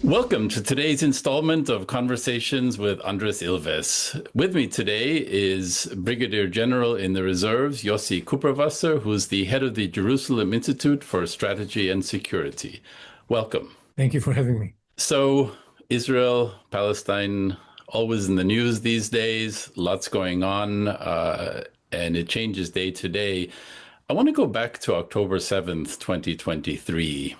Welcome to today's installment of Conversations with Andres Ilves. With me today is Brigadier General in the Reserves, Yossi Kuperwasser, who's the head of the Jerusalem Institute for Strategy and Security. Welcome. Thank you for having me. So, Israel, Palestine, always in the news these days, lots going on, and it changes day to day. I want to go back to October 7th, 2023.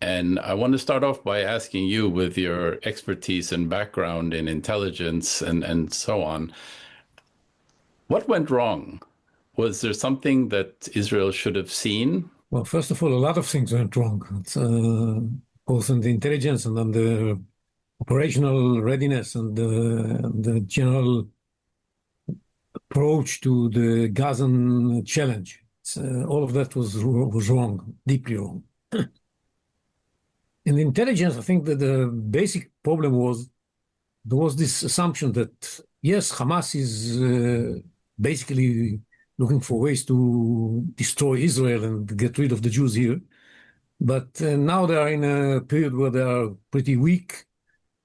And I want to start off by asking you, with your expertise and background in intelligence and so on, what went wrong? Was there something that Israel should have seen? Well, first of all, a lot of things went wrong, both in the intelligence and on the operational readiness and the general approach to the Gazan challenge. All of that was wrong, deeply wrong. In the intelligence, I think that the basic problem was there was this assumption that, yes, Hamas is basically looking for ways to destroy Israel and get rid of the Jews here. But now they are in a period where they are pretty weak,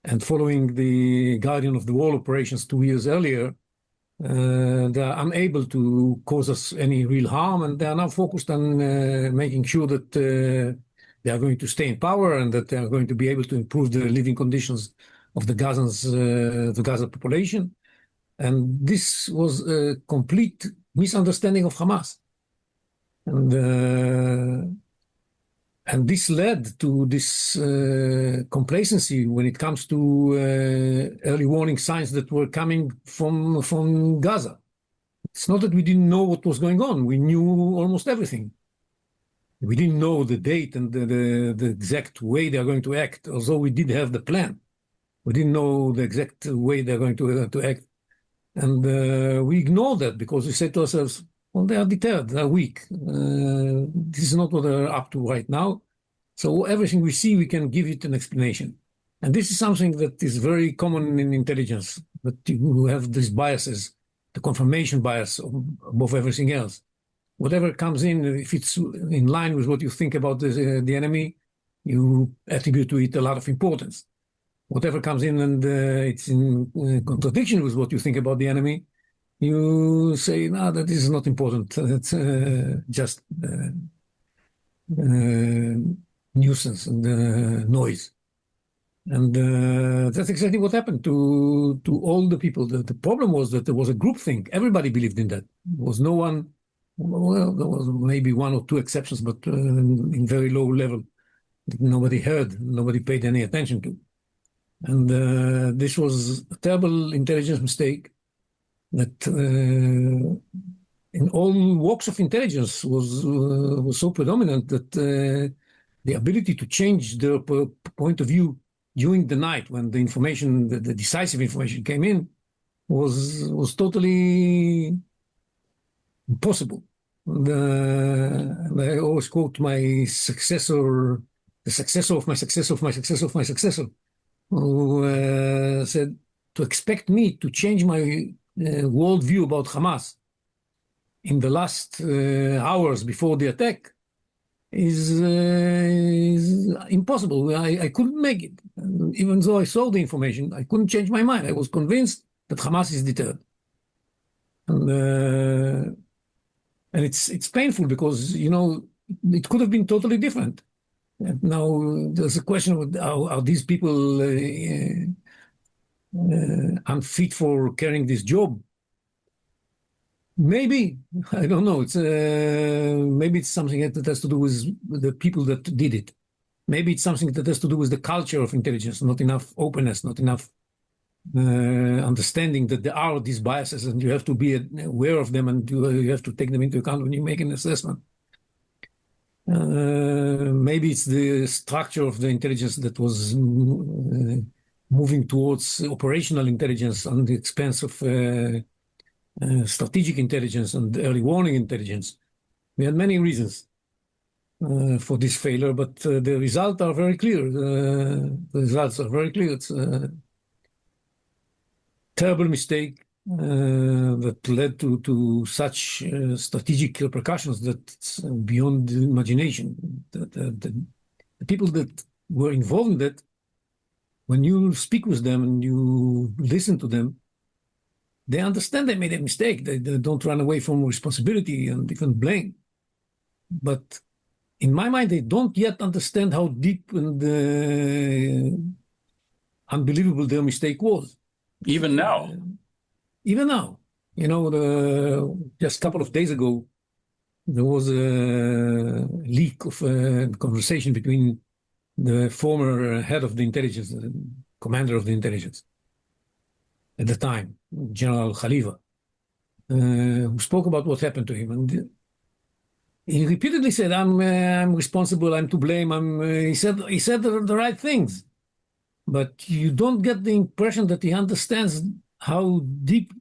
and following the Guardian of the Wall operations 2 years earlier, they are unable to cause us any real harm, and they are now focused on making sure that they are going to stay in power and that they are going to be able to improve the living conditions of the Gaza population. And this was a complete misunderstanding of Hamas. And this led to this complacency when it comes to early warning signs that were coming from Gaza. It's not that we didn't know what was going on. We knew almost everything. We didn't know the date and the exact way they're going to act, although we did have the plan. We didn't know the exact way they're going to act. And we ignored that because we said to ourselves, well, they are deterred, they are weak. This is not what they're up to right now. So everything we see, we can give it an explanation. And this is something that is very common in intelligence, that you have these biases, the confirmation bias above everything else. Whatever comes in, if it's in line with what you think about the enemy, you attribute to it a lot of importance. Whatever comes in and it's in contradiction with what you think about the enemy, you say, no, that is not important. It's just nuisance and noise. And that's exactly what happened to all the people. The problem was that there was a groupthink. Everybody believed in that. There was no one. Well, there was maybe one or two exceptions, but in very low level that nobody heard, nobody paid any attention to. And this was a terrible intelligence mistake that in all walks of intelligence was so predominant that the ability to change their point of view during the night when the information, the decisive information came in was totally impossible. And I always quote my successor, the successor of my successor of my successor of my successor, who said to expect me to change my worldview about Hamas in the last hours before the attack is impossible. I couldn't make it. Even though I saw the information, I couldn't change my mind. I was convinced that Hamas is deterred. And it's painful because, you know, it could have been totally different. And now there's a question of are these people unfit for carrying this job? Maybe, I don't know. It's maybe it's something that has to do with the people that did it. Maybe it's something that has to do with the culture of intelligence, not enough openness, not enough understanding that there are these biases and you have to be aware of them and you have to take them into account when you make an assessment. Maybe it's the structure of the intelligence that was moving towards operational intelligence on the expense of strategic intelligence and early warning intelligence. We had many reasons for this failure, but the results are very clear. The results are very clear. It's terrible mistake that led to such strategic repercussions that's beyond imagination. The people that were involved in that when you speak with them and you listen to them, they understand they made a mistake. They don't run away from responsibility and even blame. But in my mind, they don't yet understand how deep and unbelievable their mistake was. Even now. Even now, just a couple of days ago, there was a leak of a conversation between the former head of the intelligence, commander of the intelligence at the time, General Khalifa, who spoke about what happened to him. And he repeatedly said, I'm responsible, I'm to blame. He said the right things. But you don't get the impression that he understands how deep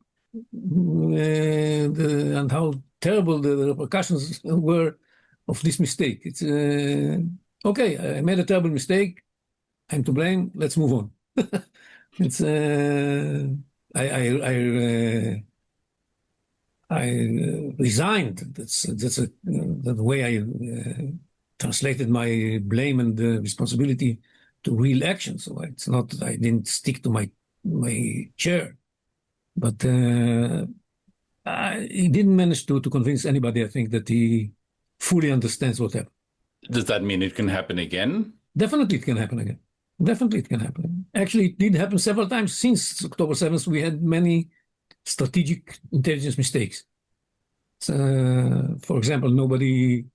and how terrible the repercussions were of this mistake. It's okay, I made a terrible mistake. I'm to blame. Let's move on. It's I resigned. That's the way I translated my blame and responsibility to real action. So it's not that I didn't stick to my chair, but he didn't manage to convince anybody. I think that he fully understands what happened. Does that mean it can happen again? Definitely, it can happen again. Definitely, it can happen again. Actually, it did happen several times since October 7th. We had many strategic intelligence mistakes. For example, nobody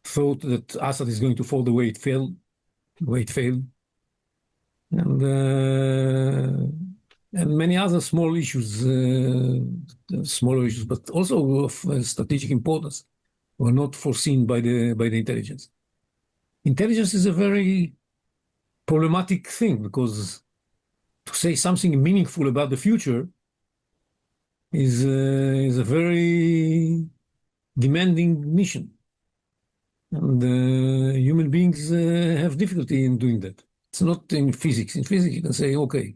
thought that Assad is going to fall the way it fell, and many other small issues, smaller issues, but also of strategic importance, were not foreseen by the intelligence. Intelligence is a very problematic thing because to say something meaningful about the future is a very demanding mission. And human beings have difficulty in doing that. It's not in physics. In physics, you can say, okay,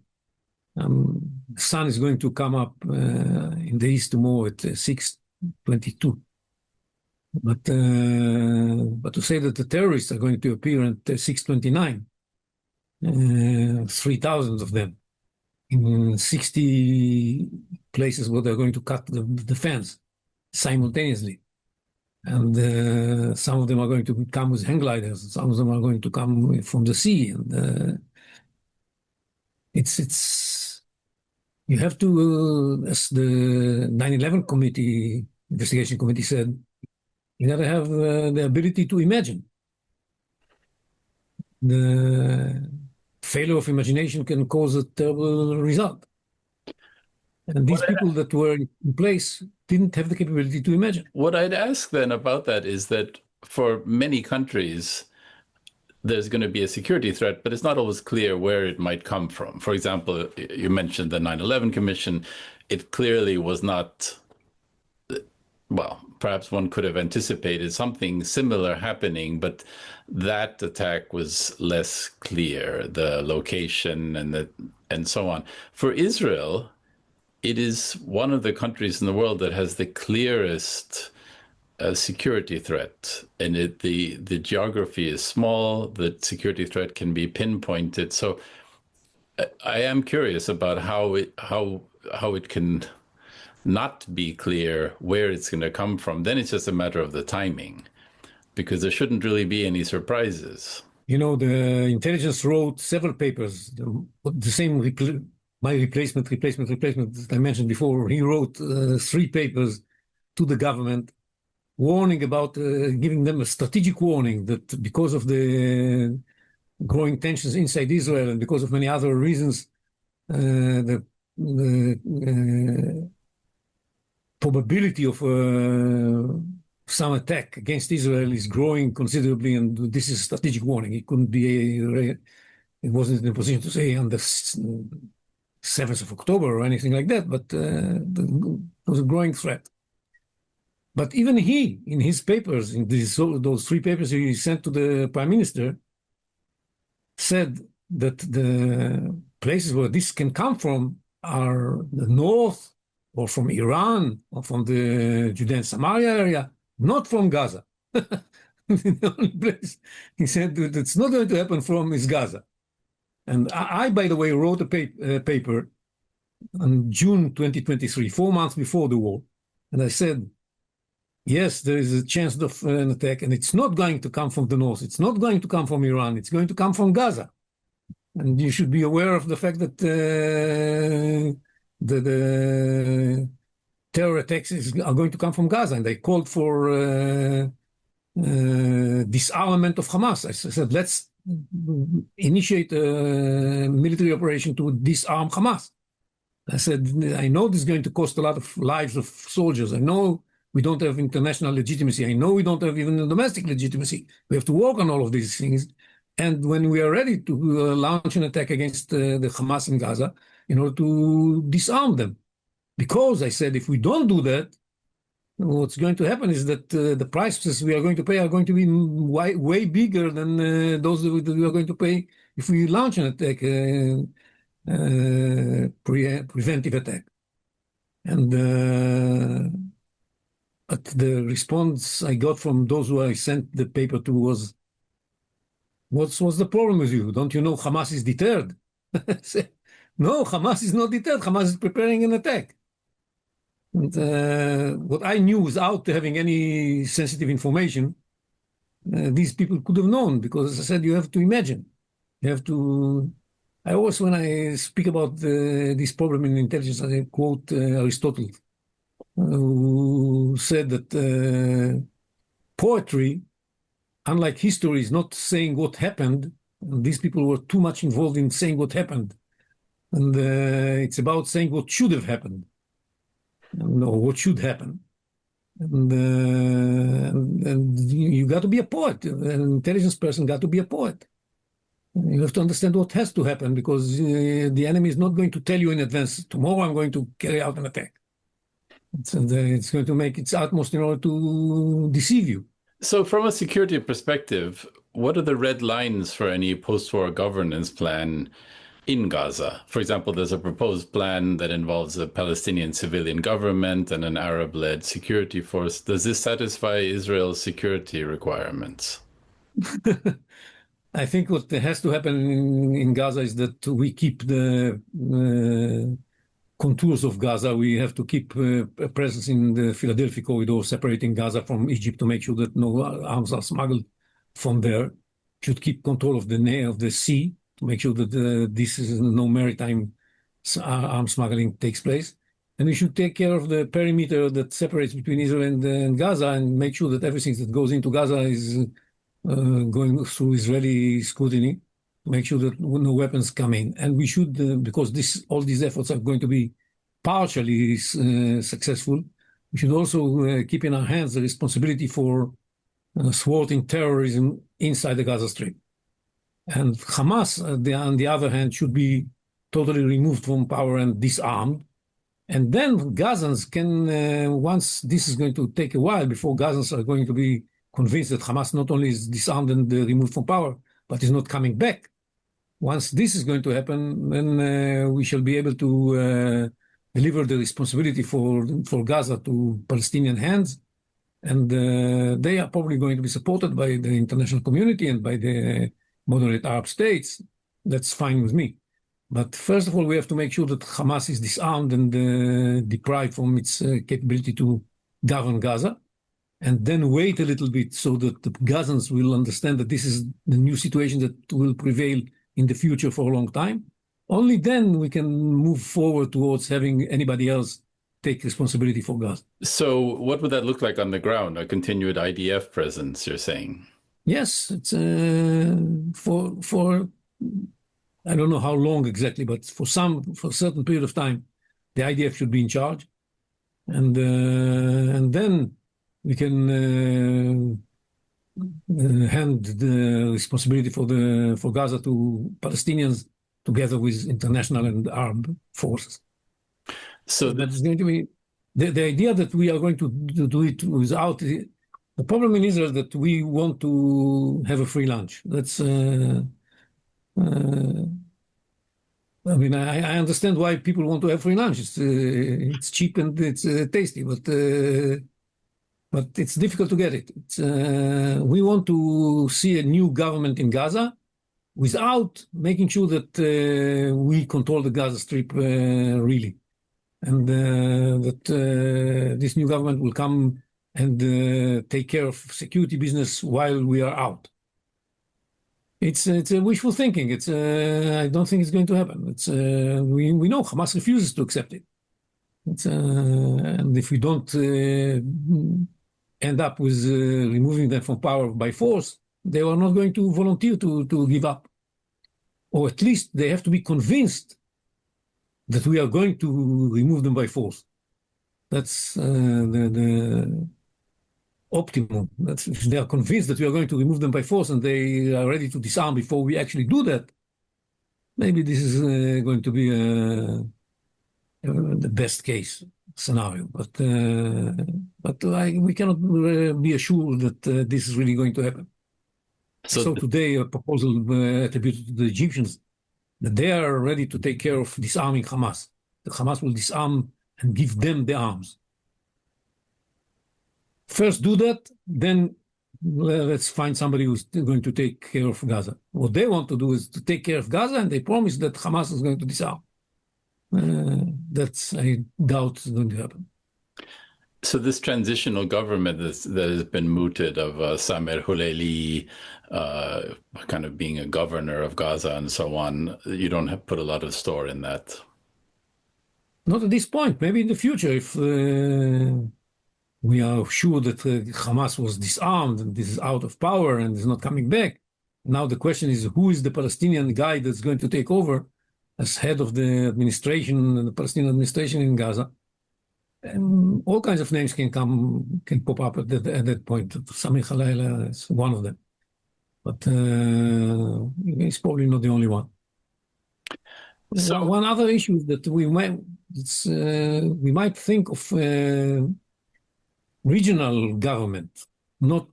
the sun is going to come up in the east tomorrow at 6:22. But to say that the terrorists are going to appear at 6:29, 3,000 of them in 60 places where they're going to cut the fence simultaneously. And some of them are going to come with hang gliders. Some of them are going to come from the sea. And it's you have to, as the 9/11 committee, investigation committee said, you got to have the ability to imagine. The failure of imagination can cause a terrible result. And these people that were in place didn't have the capability to imagine. What I'd ask then about that is that for many countries, there's going to be a security threat, but it's not always clear where it might come from. For example, you mentioned the 9/11 Commission. It clearly was not, well, perhaps one could have anticipated something similar happening, but that attack was less clear, the location and so on. For Israel, it is one of the countries in the world that has the clearest security threat, and the geography is small. The security threat can be pinpointed. So I am curious about how it can not be clear where it's going to come from. Then it's just a matter of the timing, because there shouldn't really be any surprises. The intelligence wrote several papers, the same my replacement that I mentioned before. He wrote 3 papers to the government, warning about, giving them a strategic warning that because of the growing tensions inside Israel and because of many other reasons, the probability of some attack against Israel is growing considerably, and this is a strategic warning. It couldn't be it wasn't in a position to say on the 7th of October or anything like that, but it was a growing threat. But even he, in his papers, in those 3 papers he sent to the prime minister, said that the places where this can come from are the north, or from Iran, or from the Judea and Samaria area, not from Gaza. The only place he said that it's not going to happen from is Gaza. And by the way, wrote a paper on June 2023, 4 months before the war. And I said, yes, there is a chance of an attack, and it's not going to come from the north. It's not going to come from Iran. It's going to come from Gaza. And you should be aware of the fact that the terror attacks are going to come from Gaza. And they called for disarmament of Hamas. I said, let's initiate a military operation to disarm Hamas. I said, I know this is going to cost a lot of lives of soldiers. I know we don't have international legitimacy. I know we don't have even domestic legitimacy. We have to work on all of these things. And when we are ready to launch an attack against the Hamas in Gaza, in order to disarm them. Because I said, if we don't do that, what's going to happen is that the prices we are going to pay are going to be way bigger than those that we are going to pay if we launch an attack, preventive attack. And but the response I got from those who I sent the paper to was, what's the problem with you? Don't you know Hamas is deterred? No, Hamas is not deterred. Hamas is preparing an attack. And what I knew without having any sensitive information, these people could have known, because as I said, you have to imagine. You have to... I always, when I speak about this problem in intelligence, I quote Aristotle, who said that poetry, unlike history, is not saying what happened. These people were too much involved in saying what happened. And it's about saying what should have happened, or what should happen. And you got to be a poet. An intelligence person got to be a poet. You have to understand what has to happen, because the enemy is not going to tell you in advance, tomorrow I'm going to carry out an attack. It's going to make its utmost in order to deceive you. So from a security perspective, what are the red lines for any post-war governance plan in Gaza? For example, there's a proposed plan that involves a Palestinian civilian government and an Arab-led security force. Does this satisfy Israel's security requirements? I think what has to happen in Gaza is that we keep the contours of Gaza. We have to keep a presence in the Philadelphia corridor, separating Gaza from Egypt, to make sure that no arms are smuggled from there. Should keep control of the sea, to make sure that no maritime arms smuggling takes place. And we should take care of the perimeter that separates between Israel and Gaza, and make sure that everything that goes into Gaza is going through Israeli scrutiny, to make sure that no weapons come in. And we should, because all these efforts are going to be partially successful, we should also keep in our hands the responsibility for thwarting terrorism inside the Gaza Strip. And Hamas, on the other hand, should be totally removed from power and disarmed. And then Gazans can, once this is going to take a while before Gazans are going to be convinced that Hamas not only is disarmed and removed from power, but is not coming back. Once this is going to happen, then we shall be able to deliver the responsibility for Gaza to Palestinian hands. And they are probably going to be supported by the international community and by the moderate Arab states. That's fine with me. But first of all, we have to make sure that Hamas is disarmed and deprived from its capability to govern Gaza. And then wait a little bit so that the Gazans will understand that this is the new situation that will prevail in the future for a long time. Only then we can move forward towards having anybody else take responsibility for Gaza. So what would that look like on the ground, a continued IDF presence, you're saying? Yes, it's for I don't know how long exactly, but for a certain period of time, the IDF should be in charge. And then we can hand the responsibility for Gaza to Palestinians, together with international and Arab forces. So that's going to be the idea that we are going to do it without the problem in Israel, that we want to have a free lunch. That's I mean, I understand why people want to have free lunch. It's cheap and it's tasty, but it's difficult to get it. We want to see a new government in Gaza without making sure that we control the Gaza Strip really, and that this new government will come and take care of security business while we are out. It's a wishful thinking. I don't think it's going to happen. We know Hamas refuses to accept it. And if we don't end up with removing them from power by force, they are not going to volunteer to give up. Or at least they have to be convinced that we are going to remove them by force. That's the optimum. That's if they are convinced that we are going to remove them by force and they are ready to disarm before we actually do that, maybe this is going to be the best case scenario. But we cannot be assured that this is really going to happen. So today a proposal attributed to the Egyptians that they are ready to take care of disarming Hamas. The Hamas will disarm and give them the arms. First do that, then let's find somebody who's going to take care of Gaza. What they want to do is to take care of Gaza, and they promise that Hamas is going to disarm. That's, I doubt, is going to happen. So this transitional government that has been mooted of Samer Huleli kind of being a governor of Gaza and so on, you don't have put a lot of store in that? Not at this point. Maybe in the future, if we are sure that Hamas was disarmed and this is out of power and is not coming back. Now the question is, who is the Palestinian guy that's going to take over as head of the administration, the Palestinian administration in Gaza? And all kinds of names can pop up at that point. Sami Khalaila is one of them, but he's probably not the only one. So one other issue is that we might think of regional government, not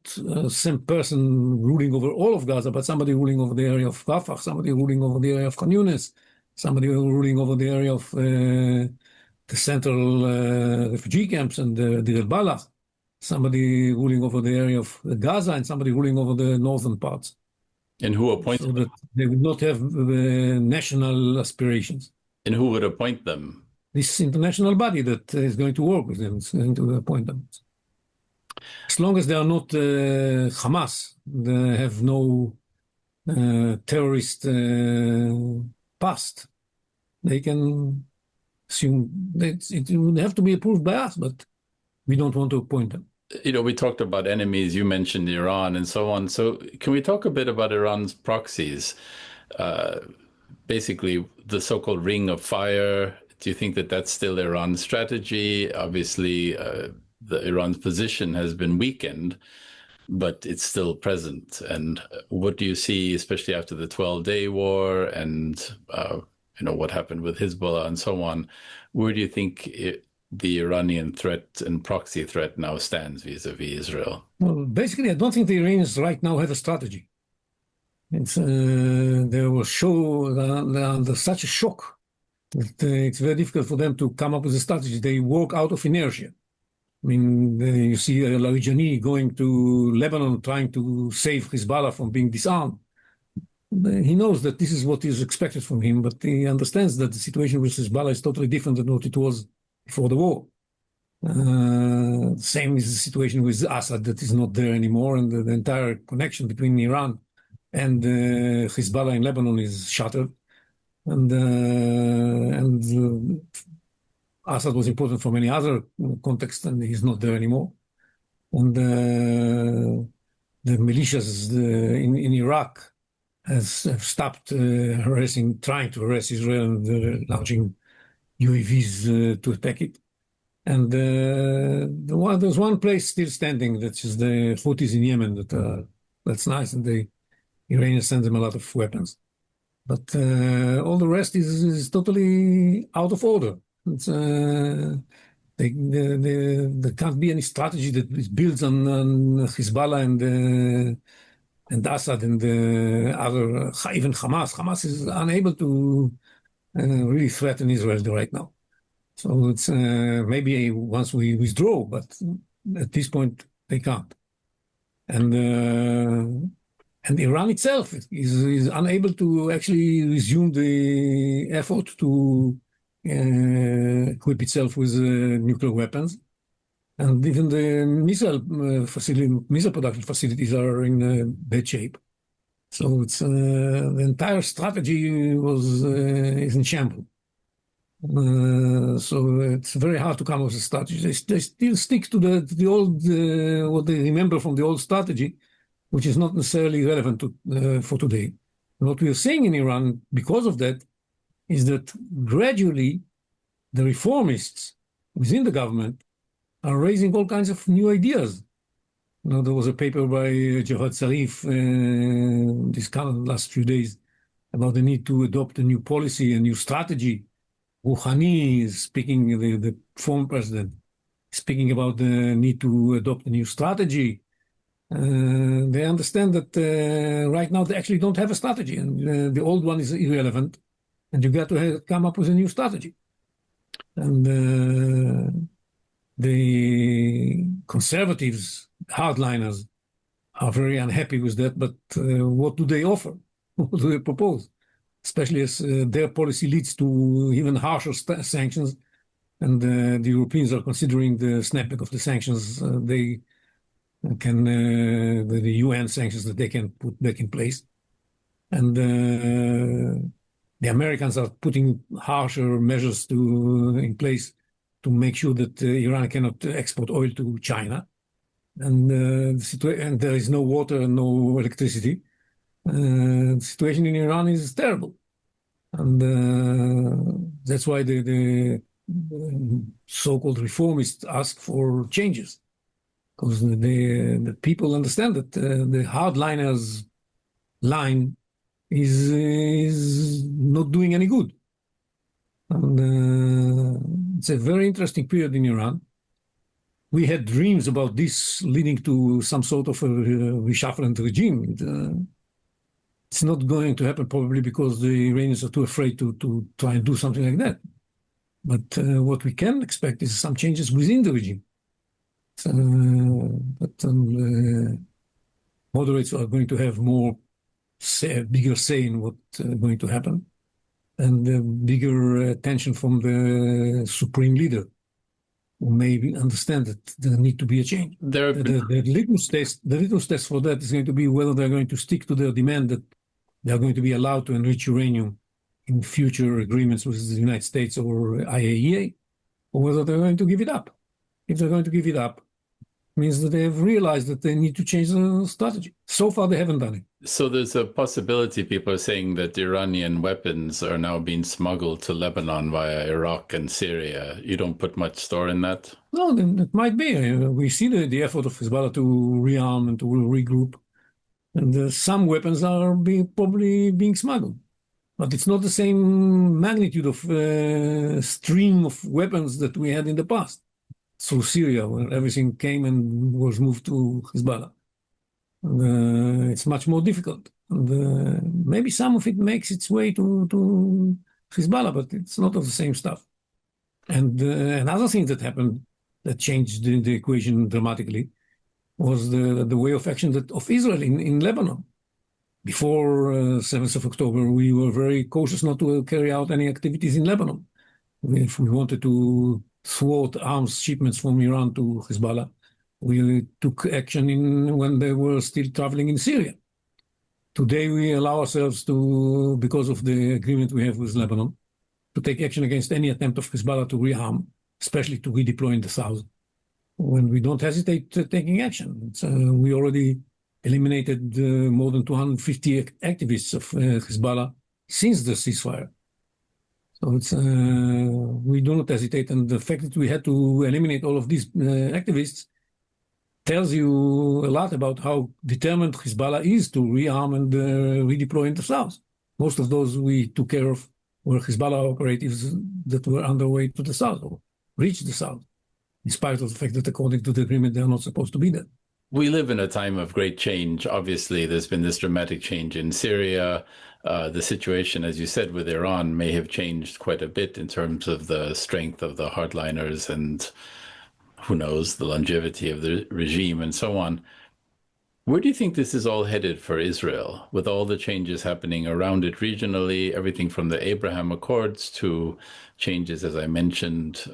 same person ruling over all of Gaza, but somebody ruling over the area of Rafah, somebody ruling over the area of Khan Yunis, somebody ruling over the area of the central refugee camps and Deir al-Balah, somebody ruling over the area of Gaza, and somebody ruling over the northern parts. And who appoints so that they would not have national aspirations. And who would appoint them? This international body that is going to work with them is going to appoint them. As long as they are not Hamas, they have no terrorist past, they can assume that it would have to be approved by us, but we don't want to appoint them. You know, we talked about enemies, you mentioned Iran and so on. So can we talk a bit about Iran's proxies? Basically, the so-called ring of fire. Do you think that that's still Iran's strategy? Obviously, Iran's position has been weakened, but it's still present. And what do you see, especially after the 12-day war and what happened with Hezbollah and so on? Where do you think the Iranian threat and proxy threat now stands vis-a-vis Israel? Well, basically, I don't think the Iranians right now have a strategy. They were under such a shock that it's very difficult for them to come up with a strategy. They work out of inertia. I mean, you see Larijani going to Lebanon trying to save Hezbollah from being disarmed. He knows that this is what is expected from him, but he understands that the situation with Hezbollah is totally different than what it was before the war. Same is the situation with Assad that is not there anymore, and the entire connection between Iran and Hezbollah in Lebanon is shattered. And Assad was important for many other contexts, and he's not there anymore. And the militias in Iraq have stopped trying to harass Israel and launching UAVs to attack it. And there's one place still standing, that is the Houthis in Yemen. That's nice, and the Iranians send them a lot of weapons. But all the rest is totally out of order. There can't be any strategy that is built on Hezbollah and Assad and other, even Hamas. Hamas is unable to really threaten Israel right now. So it's maybe once we withdraw, but at this point they can't. And And Iran itself is unable to actually resume the effort to equip itself with nuclear weapons. And even the missile production facilities are in bad shape. So it's the entire strategy is in shambles. So it's very hard to come up with a strategy. They still stick to the old what they remember from the old strategy, which is not necessarily relevant for today. And what we are seeing in Iran because of that is that gradually the reformists within the government are raising all kinds of new ideas. There was a paper by Javad Zarif this kind of last few days about the need to adopt a new policy, a new strategy. Rouhani is speaking, the former president, speaking about the need to adopt a new strategy. They understand that right now they actually don't have a strategy, and the old one is irrelevant, and you got to come up with a new strategy. And the conservatives, hardliners, are very unhappy with that, but what do they offer? What do they propose? Especially as their policy leads to even harsher sanctions, and the Europeans are considering the snapback of the sanctions the UN sanctions that they can put back in place. And the Americans are putting harsher measures in place to make sure that Iran cannot export oil to China. And, and there is no water and no electricity. The situation in Iran is terrible. And that's why the so-called reformists ask for changes. Because the people understand that the hardliners line is not doing any good. And it's a very interesting period in Iran. We had dreams about this leading to some sort of a reshuffling regime. It's not going to happen probably because the Iranians are too afraid to try and do something like that. But what we can expect is some changes within the regime. But moderates are going to have bigger say in what's going to happen, and bigger attention from the supreme leader, who may understand that there need to be a change. The litmus test for that is going to be whether they're going to stick to their demand that they are going to be allowed to enrich uranium in future agreements with the United States or IAEA, or whether they're going to give it up. If they're going to give it up, means that they have realized that they need to change the strategy. So far, they haven't done it. So there's a possibility people are saying that Iranian weapons are now being smuggled to Lebanon via Iraq and Syria. You don't put much store in that? No, it might be. We see the effort of Hezbollah to rearm and to regroup. And some weapons are probably being smuggled. But it's not the same magnitude of stream of weapons that we had in the past through Syria, where everything came and was moved to Hezbollah. It's much more difficult. And maybe some of it makes its way to Hezbollah, but it's not of the same stuff. And another thing that happened that changed the equation dramatically was the way of action of Israel in Lebanon. Before 7th of October, we were very cautious not to carry out any activities in Lebanon. If we wanted to thwart arms shipments from Iran to Hezbollah, we took action when they were still traveling in Syria. Today, we allow ourselves to, because of the agreement we have with Lebanon, to take action against any attempt of Hezbollah to rearm, especially to redeploy in the south, when we don't hesitate taking action. We already eliminated more than 250 activists of Hezbollah since the ceasefire. So we do not hesitate, and the fact that we had to eliminate all of these activists tells you a lot about how determined Hezbollah is to rearm and redeploy in the south. Most of those we took care of were Hezbollah operatives that were underway to the south or reached the south, in spite of the fact that according to the agreement they are not supposed to be there. We live in a time of great change. Obviously, there's been this dramatic change in Syria. The situation, as you said, with Iran may have changed quite a bit in terms of the strength of the hardliners and, who knows, the longevity of the regime and so on. Where do you think this is all headed for Israel, with all the changes happening around it regionally, everything from the Abraham Accords to changes, as I mentioned,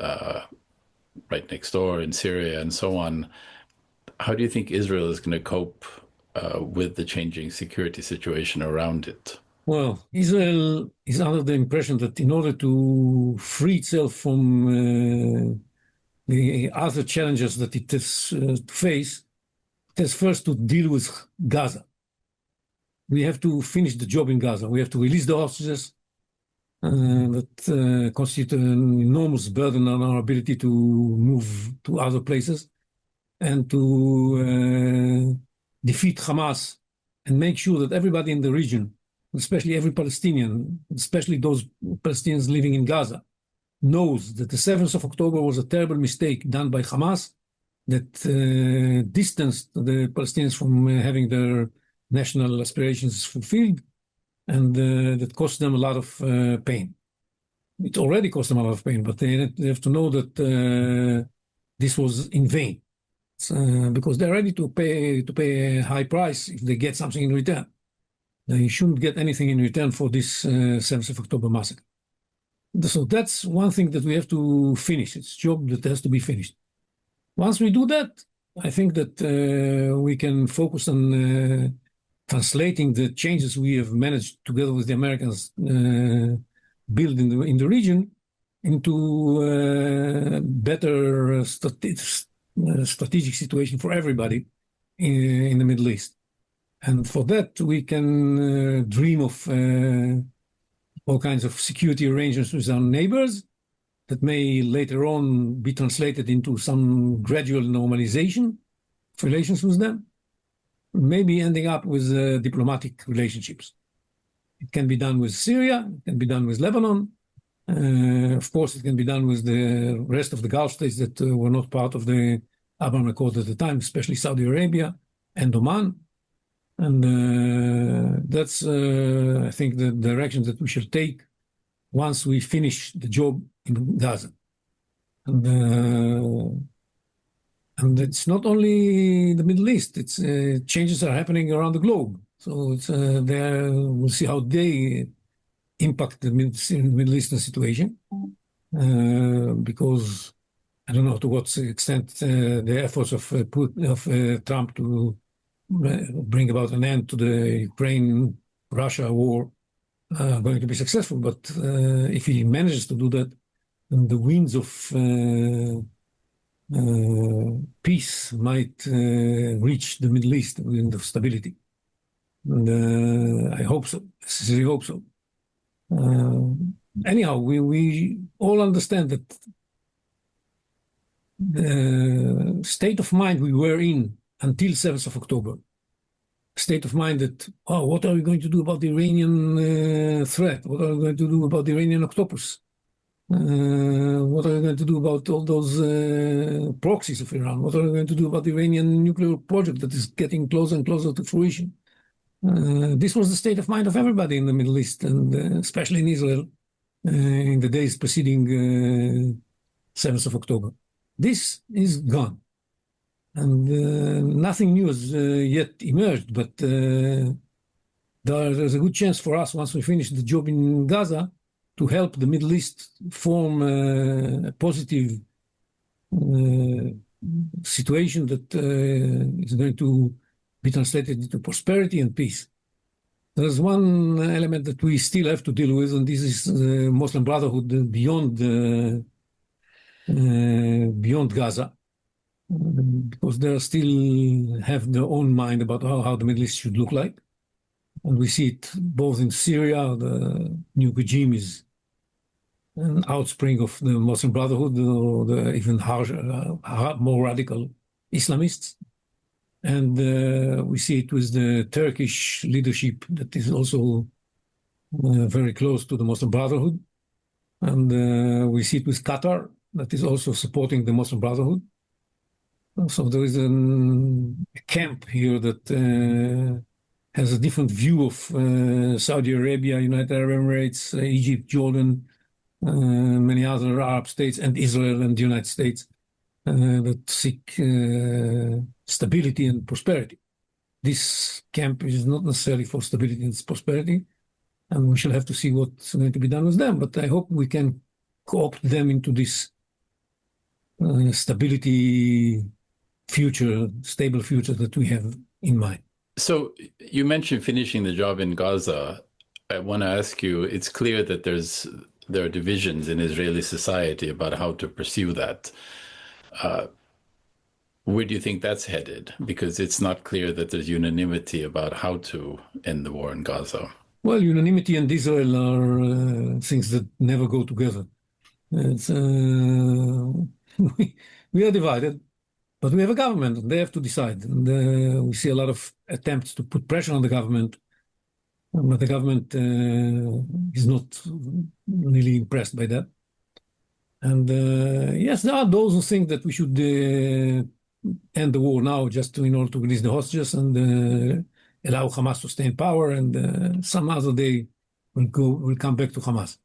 right next door in Syria and so on? How do you think Israel is going to cope with the changing security situation around it? Well, Israel is under the impression that in order to free itself from the other challenges that it has to face, it has first to deal with Gaza. We have to finish the job in Gaza. We have to release the hostages that constitute an enormous burden on our ability to move to other places and to defeat Hamas and make sure that everybody in the region, especially every Palestinian, especially those Palestinians living in Gaza, knows that the 7th of October was a terrible mistake done by Hamas that distanced the Palestinians from having their national aspirations fulfilled, and that cost them a lot of pain. It already cost them a lot of pain, but they have to know that this was in vain. Because they're ready to pay a high price if they get something in return. They shouldn't get anything in return for this 7th of October massacre. So that's one thing that we have to finish. It's a job that has to be finished. Once we do that, I think that we can focus on translating the changes we have managed together with the Americans build in the region into better strategic situation for everybody in the Middle East. And for that, we can dream of all kinds of security arrangements with our neighbors that may later on be translated into some gradual normalization of relations with them, maybe ending up with diplomatic relationships. It can be done with Syria, it can be done with Lebanon. Of course, it can be done with the rest of the Gulf states that were not part of the Abraham Accord at the time, especially Saudi Arabia and Oman. And that's, I think, the direction that we shall take once we finish the job in Gaza. And it's not only the Middle East, it's changes are happening around the globe. So it's, we'll see how they impact the Middle Eastern situation, because I don't know to what extent the efforts of Trump to bring about an end to the Ukraine-Russia war are going to be successful. But if he manages to do that, then the winds of peace might reach the Middle East, the wind of stability. And I hope so. I sincerely hope so. Anyhow, we all understand that the state of mind we were in until 7th of October, state of mind that, oh, what are we going to do about the Iranian threat? What are we going to do about the Iranian octopus? What are we going to do about all those proxies of Iran? What are we going to do about the Iranian nuclear project that is getting closer and closer to fruition? This was the state of mind of everybody in the Middle East, and especially in Israel, in the days preceding 7th of October. This is gone. And nothing new has yet emerged, but there's a good chance for us, once we finish the job in Gaza, to help the Middle East form a positive situation that is going to be translated into prosperity and peace. There's one element that we still have to deal with, and this is the Muslim Brotherhood beyond Gaza, because they still have their own mind about how the Middle East should look like. And we see it both in Syria. The new regime is an outspring of the Muslim Brotherhood, or the even harsher, more radical Islamists. And we see it with the Turkish leadership that is also very close to the Muslim Brotherhood. And we see it with Qatar, that is also supporting the Muslim Brotherhood. So there is a camp here that has a different view of Saudi Arabia, United Arab Emirates, Egypt, Jordan, many other Arab states, and Israel and the United States that seek stability and prosperity. this camp is not necessarily for stability and prosperity, and we shall have to see what's going to be done with them. But I hope we can co-opt them into this stability future, stable future that we have in mind. So you mentioned finishing the job in Gaza. I want to ask you, it's clear that there are divisions in Israeli society about how to pursue that. Where do you think that's headed? Because it's not clear that there's unanimity about how to end the war in Gaza. Well, unanimity and Israel are things that never go together. It's, we are divided, but we have a government, and they have to decide. And we see a lot of attempts to put pressure on the government, but the government is not really impressed by that. And yes, there are those who think that we should end the war now just in order to release the hostages and allow Hamas to stay in power, and some other day will come back to Hamas.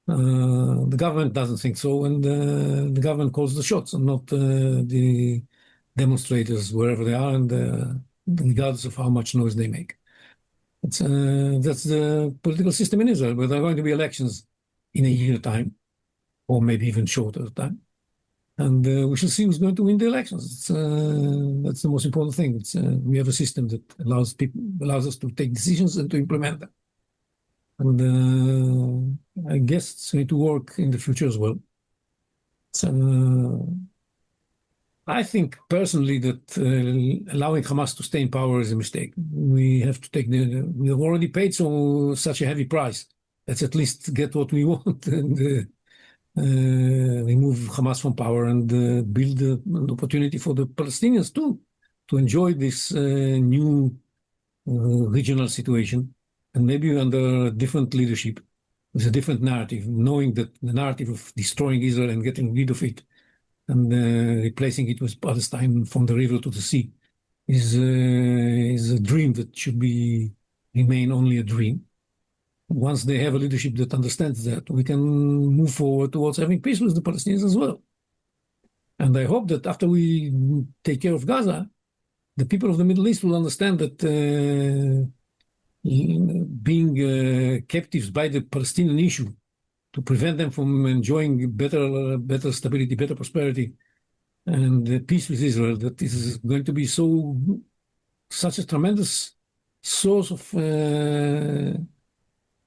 The government doesn't think so, and the government calls the shots, and not the demonstrators wherever they are, and regardless of how much noise they make. That's the political system in Israel, where there are going to be elections in a year time, or maybe even shorter time. And we shall see who's going to win the elections. That's the most important thing. We have a system that allows us to take decisions and to implement them. And I guess it's going to work in the future as well. I think personally that allowing Hamas to stay in power is a mistake. We have already paid such a heavy price. Let's at least get what we want and remove Hamas from power and build an opportunity for the Palestinians too to enjoy this new regional situation, and maybe under different leadership with a different narrative, knowing that the narrative of destroying Israel and getting rid of it and replacing it with Palestine from the river to the sea is a dream that should remain only a dream. Once they have a leadership that understands that, we can move forward towards having peace with the Palestinians as well. And I hope that after we take care of Gaza, the people of the Middle East will understand that being captives by the Palestinian issue to prevent them from enjoying better stability, better prosperity, and peace with Israel, that is going to be such a tremendous source of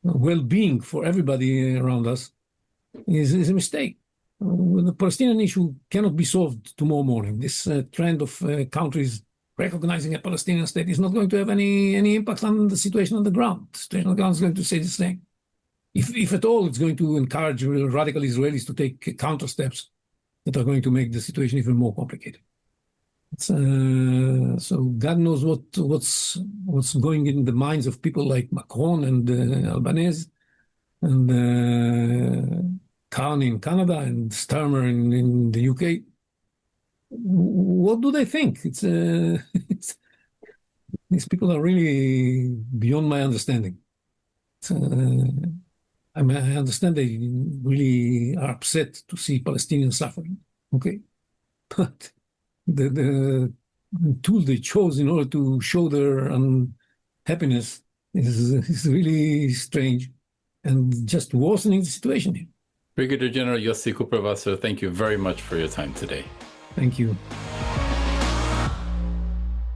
well-being for everybody around us, is a mistake. The Palestinian issue cannot be solved tomorrow morning. This trend of countries recognizing a Palestinian state is not going to have any impact on the situation on the ground. The situation on the ground is going to stay the same. If at all, it's going to encourage radical Israelis to take counter steps that are going to make the situation even more complicated. So God knows what's going in the minds of people like Macron and Albanese and Khan in Canada and Starmer in the UK. What do they think? These people are really beyond my understanding. I understand they really are upset to see Palestinians suffering. Okay, but the tool they chose in order to show their unhappiness is really strange and just worsening the situation here. Brigadier General Yossi Kuperwasser, thank you very much for your time today. Thank you.